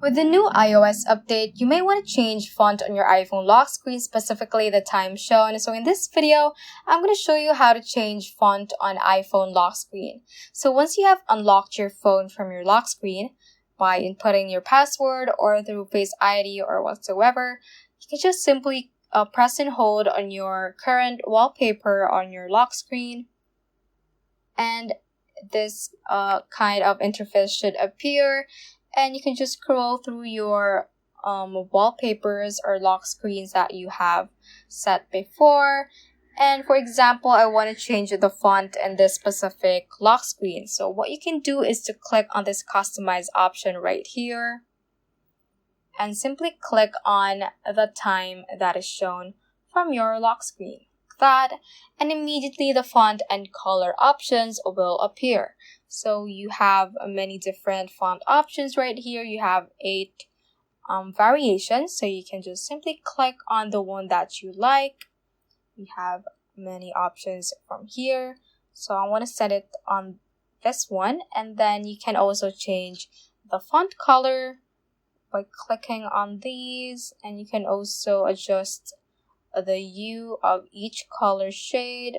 With the new iOS update, you may want to change font on your iPhone lock screen, specifically the time shown. So in this video, I'm going to show you how to change font on iPhone lock screen. So once you have unlocked your phone from your lock screen by inputting your password or through Face ID or whatsoever, you can just simply press and hold on your current wallpaper on your lock screen, and this kind of interface should appear. And you can just scroll through your wallpapers or lock screens that you have set before. And for example, I want to change the font in this specific lock screen. So what you can do is to click on this customize option right here and simply click on the time that is shown from your lock screen. That, and immediately the font and color options will appear. So you have many different font options right here. You have 8 variations, so you can just simply click on the one that you like. We have many options from here, so I want to set it on this one, and then you can also change the font color by clicking on these, and you can also adjust the hue of each color shade.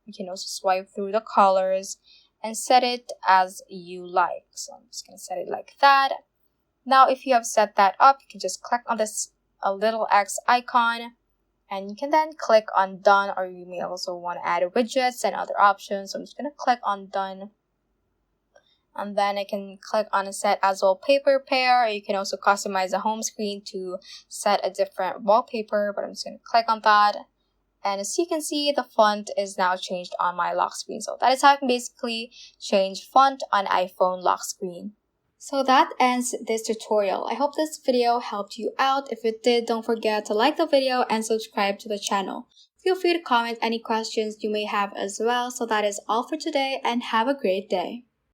You can also swipe through the colors and set it as you like. So I'm just going to set it like that. Now if you have set that up, you can just click on this little X icon, and you can then click on done, or you may also want to add widgets and other options. So I'm just going to click on done. And then I can click on a set as wallpaper pair, or you can also customize the home screen to set a different wallpaper, but I'm just going to click on that. And as you can see, the font is now changed on my lock screen. So that is how I can basically change font on iPhone lock screen. So that ends this tutorial. I hope this video helped you out. If it did, don't forget to like the video and subscribe to the channel. Feel free to comment any questions you may have as well. So that is all for today, and have a great day.